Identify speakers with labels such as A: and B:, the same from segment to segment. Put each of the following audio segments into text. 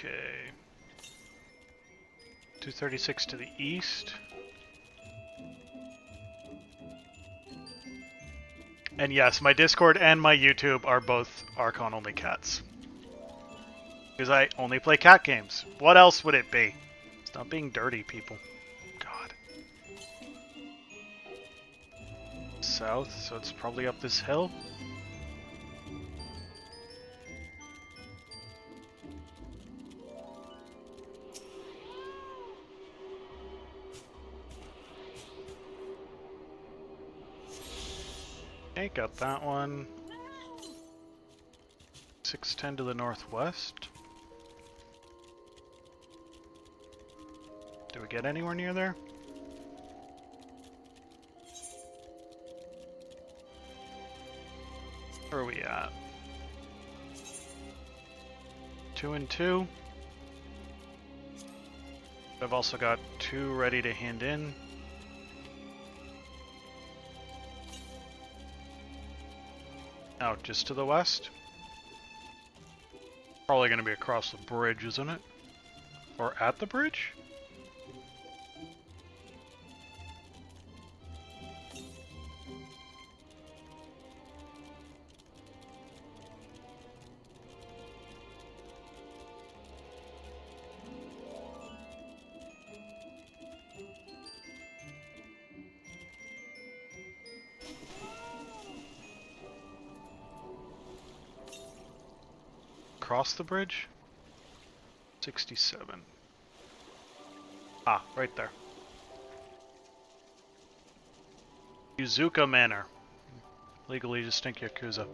A: Okay. 236 to the east. And yes, my Discord and my YouTube are both Archon-only cats. Because I only play cat games. What else would it be? Stop being dirty, people. God. South, so it's probably up this hill. Okay, got that one. 610 to the northwest. Do we get anywhere near there? Where are we at? 2 and 2. I've also got 2 ready to hand in. Out just to the west. Probably going to be across the bridge, isn't it? Or at the bridge? Across the bridge? 67. Ah, right there. Yuzuka Manor. Legally distinct Yakuza.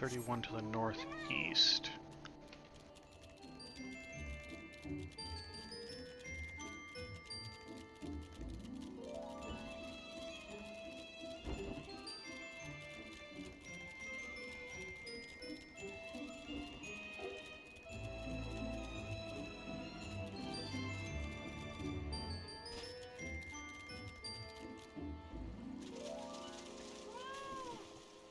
A: .31 to the northeast.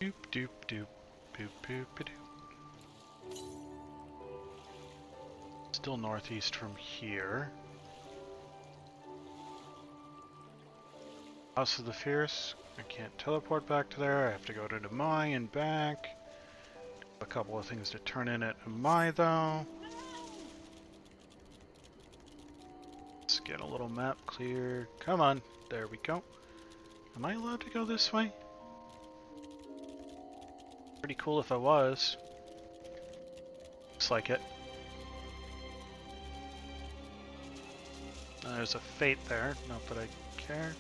A: Doop doop doop. Boop, boop, boop. Still northeast from here. House of the Fierce. I can't teleport back to there. I have to go to Demai and back. A couple of things to turn in at Demai though. Let's get a little map clear. Come on. There we go. Am I allowed to go this way? Pretty cool if I was. Looks like it. There's a fate there, not that I care.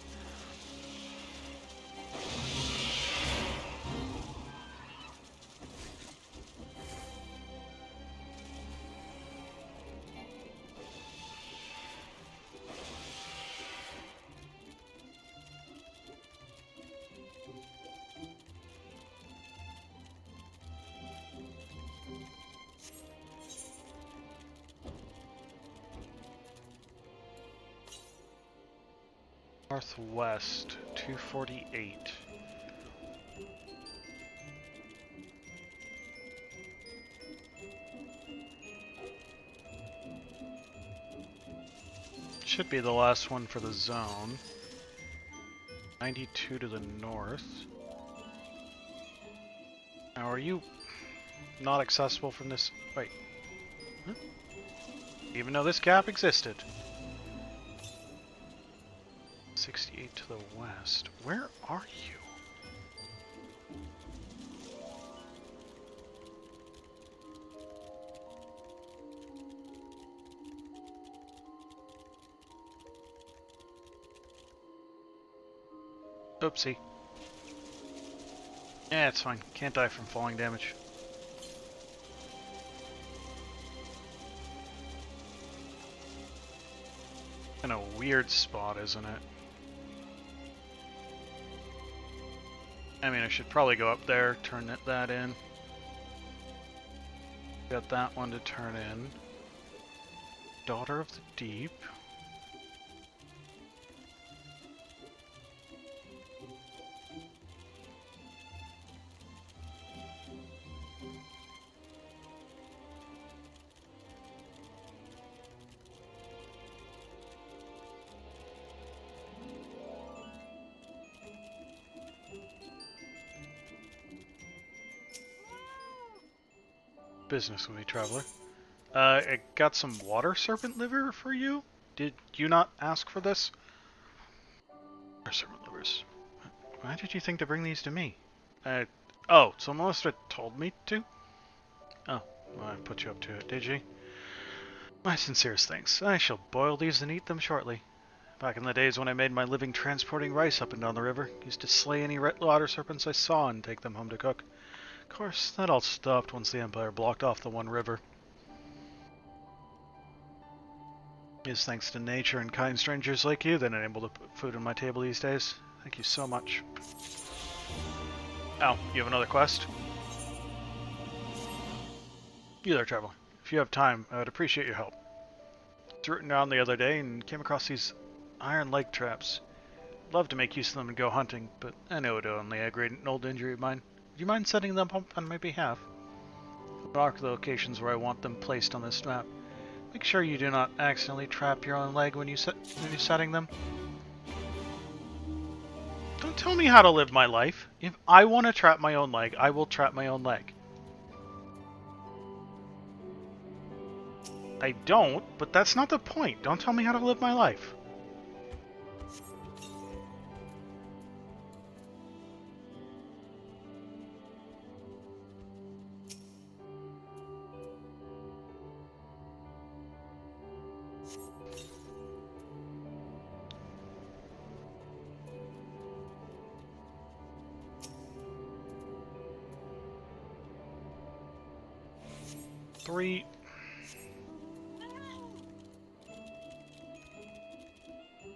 A: Northwest, 248. Should be the last one for the zone. 92 to the north. Now are you not accessible from this? Wait. Huh? Even though this gap existed. 68 to the west. Where are you? Oopsie. Yeah, it's fine. Can't die from falling damage. In a weird spot, isn't it? I mean, I should probably go up there, turn that in. Got that one to turn in. Daughter of the Deep. Business with me, traveler. I got some water serpent liver for you. Did you not ask for this? Water serpent livers. Why did you think to bring these to me? Oh, someone must have told me to? Oh, well, I put you up to it, did you? My sincerest thanks. I shall boil these and eat them shortly. Back in the days when I made my living transporting rice up and down the river, used to slay any water serpents I saw and take them home to cook. Of course, that all stopped once the Empire blocked off the one river. It's thanks to nature and kind strangers like you that I'm able to put food on my table these days. Thank you so much. Oh, you have another quest? You there, traveler. If you have time, I would appreciate your help. I was rooting down the other day and came across these iron leg traps. I'd love to make use of them and go hunting, but I know it would only aggravate an old injury of mine. Would you mind setting them up on my behalf? I'll mark the locations where I want them placed on this map. Make sure you do not accidentally trap your own leg when you're setting them. Don't tell me how to live my life. If I want to trap my own leg, I will trap my own leg. I don't, but that's not the point. Don't tell me how to live my life. Three.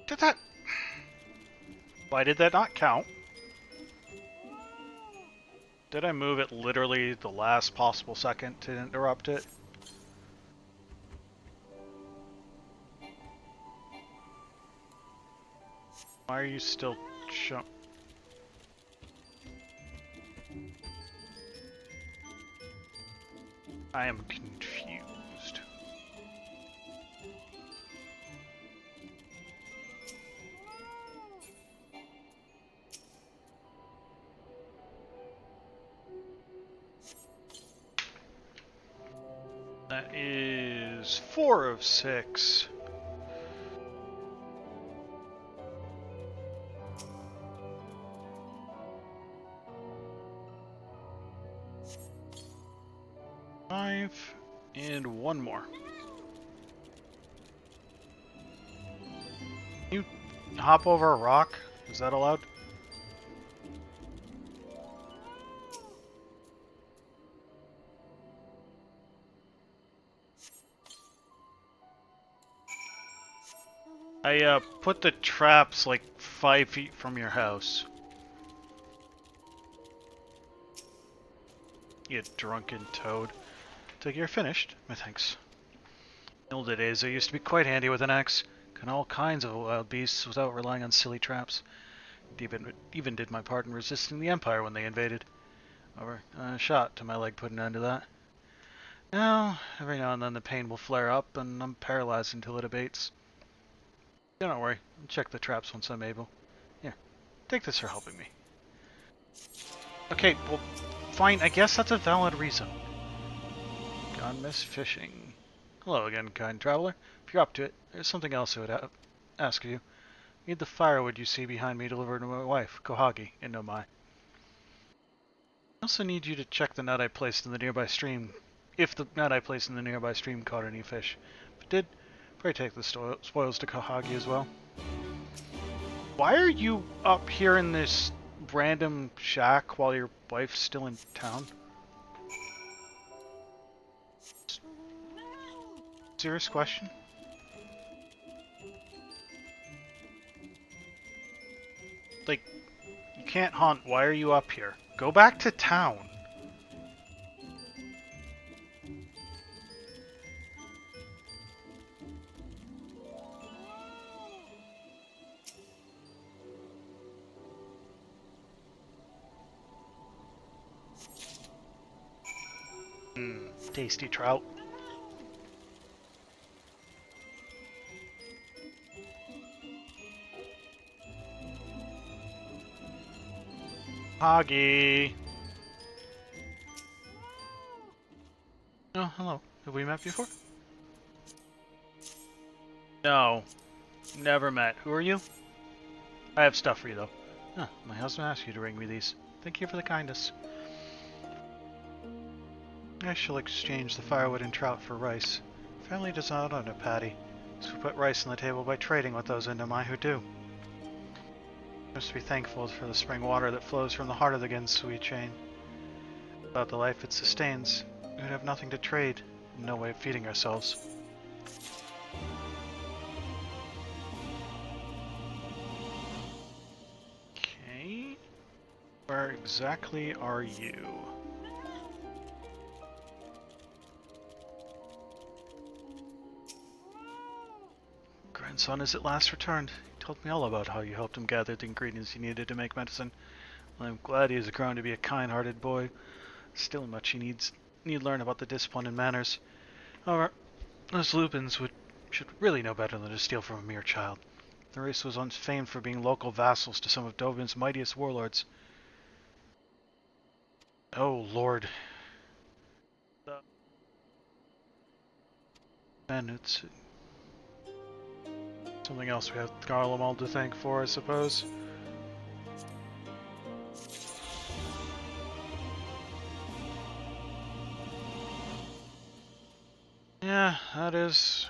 A: Did that... Why did that not count? Did I move it literally the last possible second to interrupt it? Why are you still I am confused. That is 4 of 6. And one more. Can you hop over a rock? Is that allowed? I put the traps like 5 feet from your house. You drunken toad. Till you're finished, my thanks. In the older days, I used to be quite handy with an axe. Caught all kinds of wild beasts without relying on silly traps. Even did my part in resisting the Empire when they invaded. However, a shot to my leg put an end to that. Now, every now and then the pain will flare up, and I'm paralyzed until it abates. Don't worry, I'll check the traps once I'm able. Here, take this for helping me. Okay, well, fine, I guess that's a valid reason. Gone miss fishing. Hello again, kind traveler. If you're up to it, there's something else I would ask of you. Need the firewood you see behind me delivered to my wife, Kohagi, in Nomai. I also need you to check the net I placed in the nearby stream, if the net I placed in the nearby stream caught any fish. If it did, pray take the spoils to Kohagi as well. Why are you up here in this random shack while your wife's still in town? Serious question? Like, you can't hunt. Why are you up here? Go back to town. Tasty trout. Hoggy. Oh, hello. Have we met before? No. Never met. Who are you? I have stuff for you, though. Huh, my husband asked you to bring me these. Thank you for the kindness. I shall exchange the firewood and trout for rice. Family does not own a paddy, so we put rice on the table by trading with those Indamai who do. We must be thankful for the spring water that flows from the heart of the Gensui chain. Without the life it sustains, we would have nothing to trade, and no way of feeding ourselves. Okay. Where exactly are you? Grandson is at last returned. He told me all about how you helped him gather the ingredients he needed to make medicine. I'm glad he has grown to be a kind-hearted boy. Still much he need learn about the discipline and manners. However, those Lupins should really know better than to steal from a mere child. The race was once famed for being local vassals to some of Dovin's mightiest warlords. Oh, Lord. Man, it's something else we have Garlemald to thank for, I suppose. Yeah, that is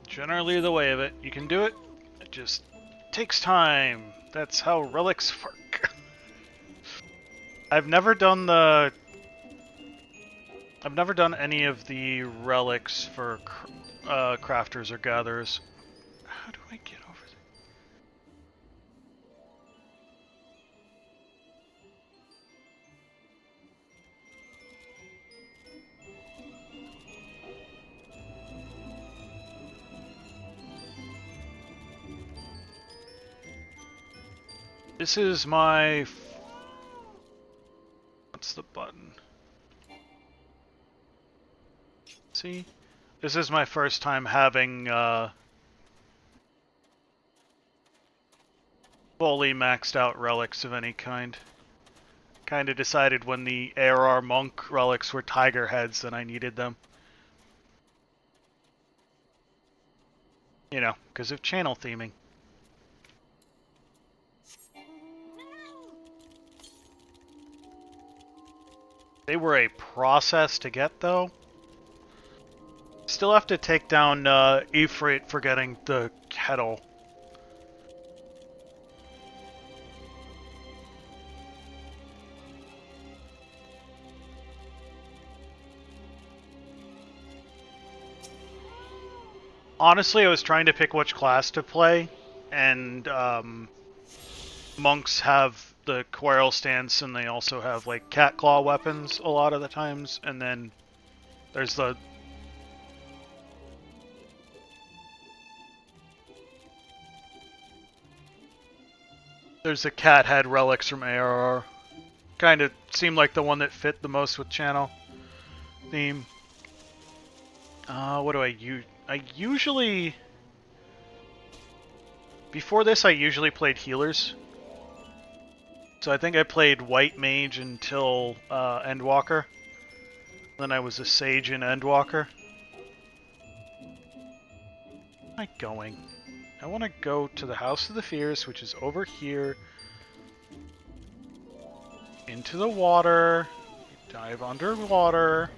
A: generally the way of it. You can do it. It just takes time. That's how relics work. I've never done any of the relics for crafters or gatherers. How do I get over there? This is my... What's the button? See? This is my first time having fully maxed out relics of any kind. Kinda decided when the ARR monk relics were tiger heads that I needed them. You know, because of channel theming. They were a process to get, though. Still have to take down Ifrit for getting the kettle. Honestly, I was trying to pick which class to play, and monks have the quarrel stance, and they also have like cat claw weapons a lot of the times, and then there's the cat head relics from ARR. Kind of seemed like the one that fit the most with channel theme. What do I use? I usually... Before this, I usually played healers. So I think I played White Mage until Endwalker. Then I was a Sage in Endwalker. Where am I going? I want to go to the House of the Fierce, which is over here. Into the water. Dive underwater.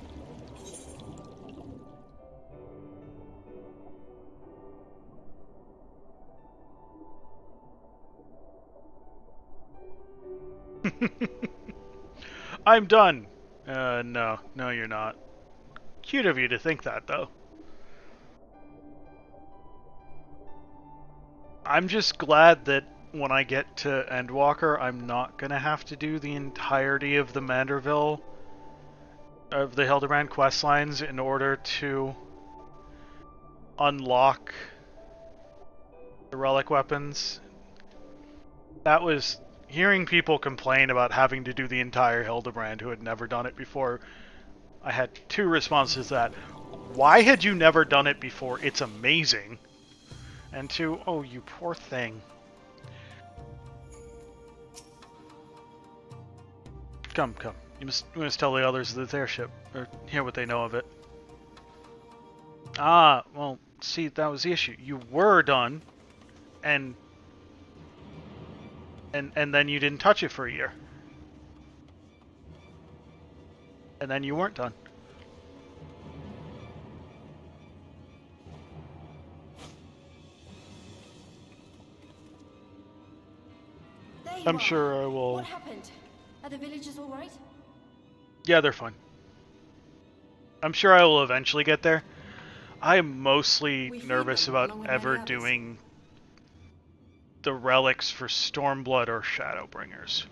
A: I'm done. No, you're not. Cute of you to think that, though. I'm just glad that when I get to Endwalker, I'm not gonna have to do the entirety of the Manderville, of the Hildebrand questlines in order to unlock the relic weapons. That was... Hearing people complain about having to do the entire Hildebrand who had never done it before I had two responses to that. Why had you never done it before? It's amazing. And two, oh, you poor thing. Come. You must tell the others of this airship, or hear what they know of it. Ah, well, see, that was the issue. You were done, and then you didn't touch it for a year. And then you weren't done. I'm sure I will...
B: What happened? Are the villagers all right?
A: Yeah, they're fine. I'm sure I will eventually get there. I'm mostly nervous about ever doing the relics for Stormblood or Shadowbringers.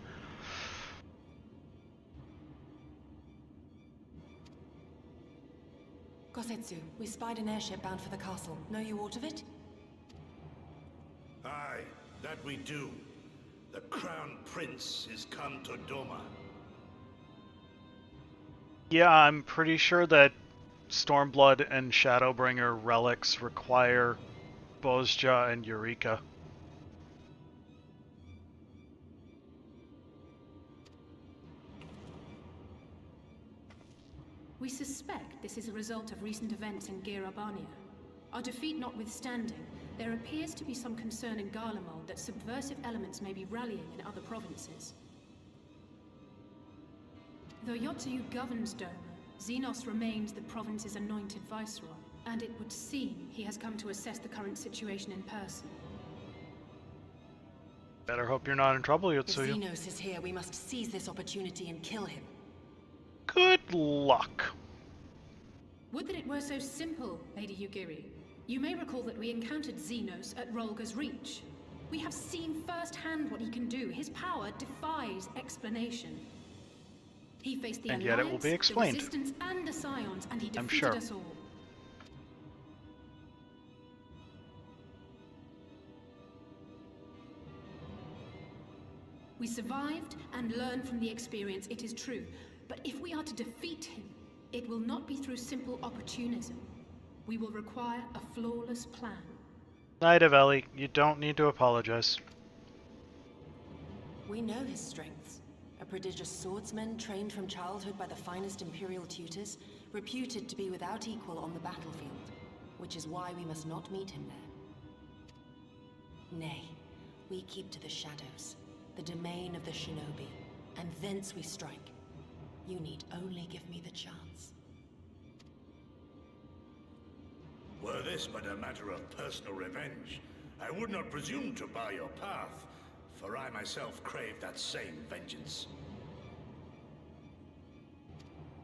C: Gosetsu, we spied an airship bound for the castle. Know you aught of it?
D: Aye, that we do. The Crown Prince is come to Doma.
A: Yeah, I'm pretty sure that Stormblood and Shadowbringer relics require Bozja and Eureka.
B: We suspect this is a result of recent events in Girabania. Our defeat notwithstanding, there appears to be some concern in Garlemald that subversive elements may be rallying in other provinces. Though Yotsuyu governs Doma, Xenos remains the province's anointed viceroy, and it would seem he has come to assess the current situation in person.
A: Better hope you're not in trouble, Yotsuyu.
C: If Xenos is here, we must seize this opportunity and kill him.
A: Good luck.
B: Would that it were so simple, Lady Yugiri. You may recall that we encountered Xenos at Rolga's Reach. We have seen firsthand what he can do. His power defies explanation. He faced the
A: And
B: Alliance,
A: yet it will be explained.
B: the Resistance, and the Scions, and he
A: I'm
B: defeated
A: sure.
B: us all. We survived and learned from the experience, it is true. But if we are to defeat him, it will not be through simple opportunism. We will require a flawless plan.
A: Knight of Ellie, you don't need to apologize.
C: We know his strengths. A prodigious swordsman trained from childhood by the finest Imperial tutors, reputed to be without equal on the battlefield, which is why we must not meet him there. Nay, we keep to the shadows, the domain of the shinobi, and thence we strike. You need only give me the chance.
D: Were this but a matter of personal revenge, I would not presume to bar your path, for I myself crave that same vengeance.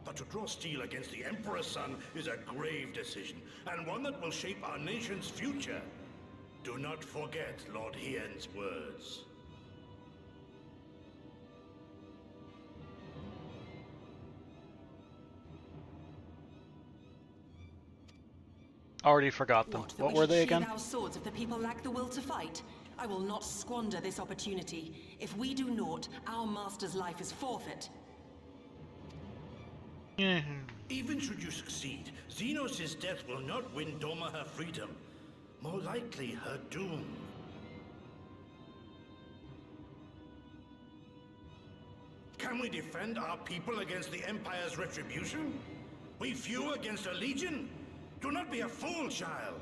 D: But to draw steel against the Emperor's son is a grave decision, and one that will shape our nation's future. Do not forget Lord Hien's words.
A: Already forgot them. What were they again?
C: Our swords if the people lack the will to fight. I will not squander this opportunity. If we do naught, our master's life is forfeit.
D: Even should you succeed, Xenos' death will not win Doma her freedom. More likely, her doom. Can we defend our people against the Empire's retribution? We few against a legion? Do not be a fool, child.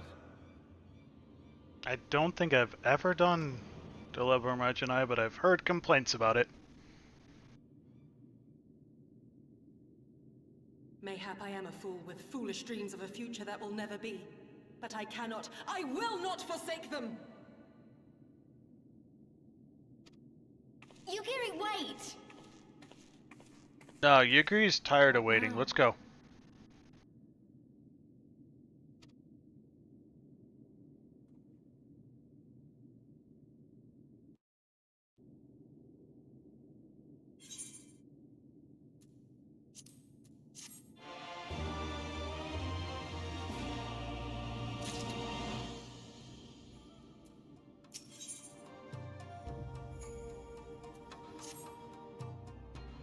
A: I don't think I've ever done Deliver Marginai, but I've heard complaints about it.
C: Mayhap I am a fool with foolish dreams of a future that will never be. But I cannot, I will not forsake them!
B: Yugiri, wait!
A: No, Yugiri's tired of waiting. Let's go.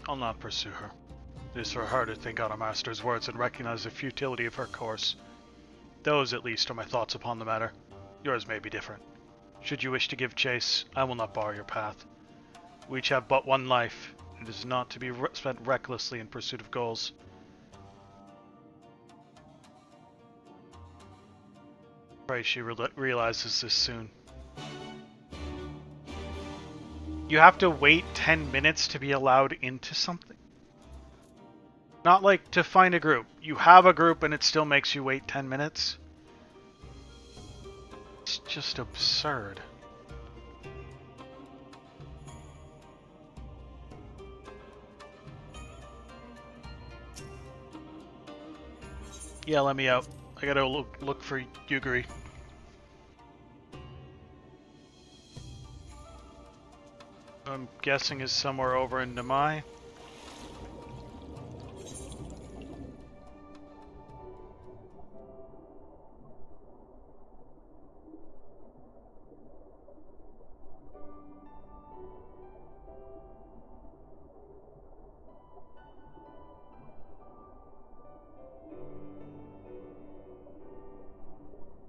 A: I'll not pursue her. It is for her to think on a master's words and recognize the futility of her course. Those, at least, are my thoughts upon the matter. Yours may be different. Should you wish to give chase, I will not bar your path. We each have but one life. It is not to be spent recklessly in pursuit of goals. Pray she realizes this soon. You have to wait 10 minutes to be allowed into something? Not like to find a group. You have a group and it still makes you wait 10 minutes? It's just absurd. Yeah, let me out. I gotta look for Yugiri. I'm guessing is somewhere over in Namai.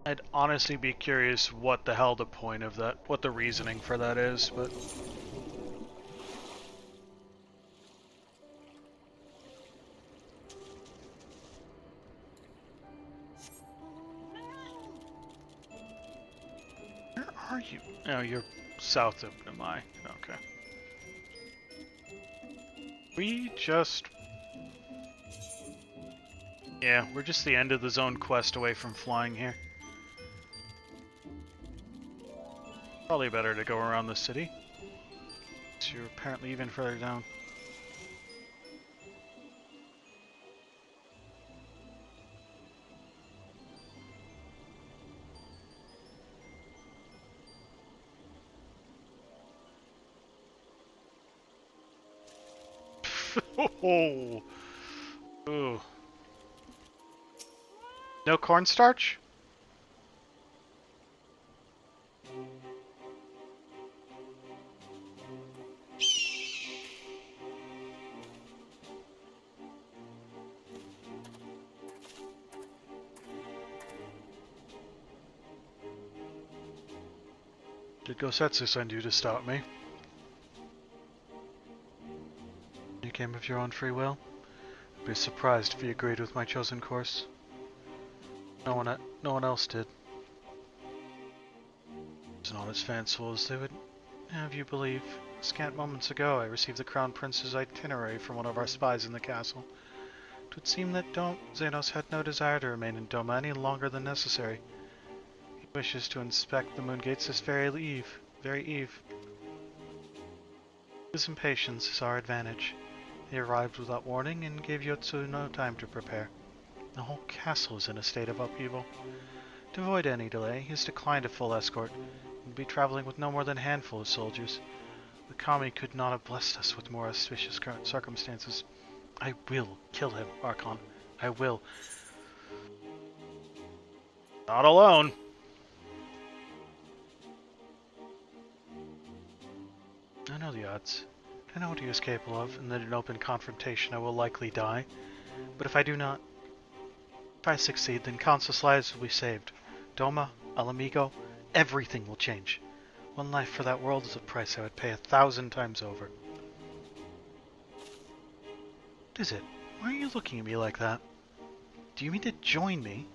A: I'd honestly be curious what the hell the point of that, what the reasoning for that is, but... Where are you? Oh, you're south of Namai. Okay. We just... Yeah, we're just the end of the zone quest away from flying here. Probably better to go around the city. So you're apparently even further down. Oh. Ooh. No cornstarch? Did Gosetsu send you to stop me? You came of your own free will? I'd be surprised if you agreed with my chosen course. No one else did. It's not as fanciful as they would have you believe. Scant moments ago, I received the Crown Prince's itinerary from one of our spies in the castle. It would seem that Xenos had no desire to remain in Doma any longer than necessary. He wishes to inspect the moon gates this very eve. His impatience is our advantage. He arrived without warning and gave Yotsu no time to prepare. The whole castle is in a state of upheaval. To avoid any delay, he has declined a full escort and will be traveling with no more than a handful of soldiers. The Kami could not have blessed us with more auspicious circumstances. I will kill him, Archon. I will. Not alone. I know the odds. I know what he is capable of, and that in open confrontation I will likely die. But if I do not, if I succeed, then countless lives will be saved. Doma, Alamigo, everything will change. One life for that world is a price I would pay 1,000 times over. What is it? Why are you looking at me like that? Do you mean to join me?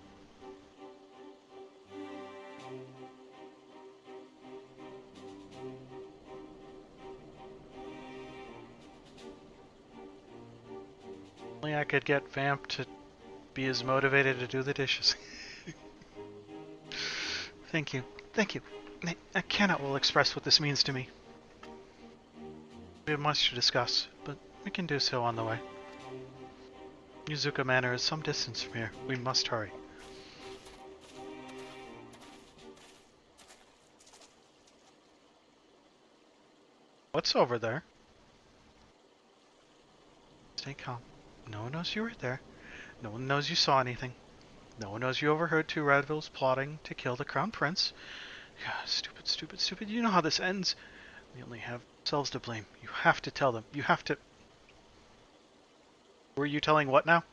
A: Only I could get Vamp to be as motivated to do the dishes. Thank you. Thank you. I cannot well express what this means to me. We have much to discuss, but we can do so on the way. Yuzuka Manor is some distance from here. We must hurry. What's over there? Stay calm. No one knows you were there. No one knows you saw anything. No one knows you overheard two Radvilles plotting to kill the Crown Prince. Yeah, stupid, stupid, stupid. You know how this ends. We only have ourselves to blame. You have to tell them. You have to... Were you telling what now?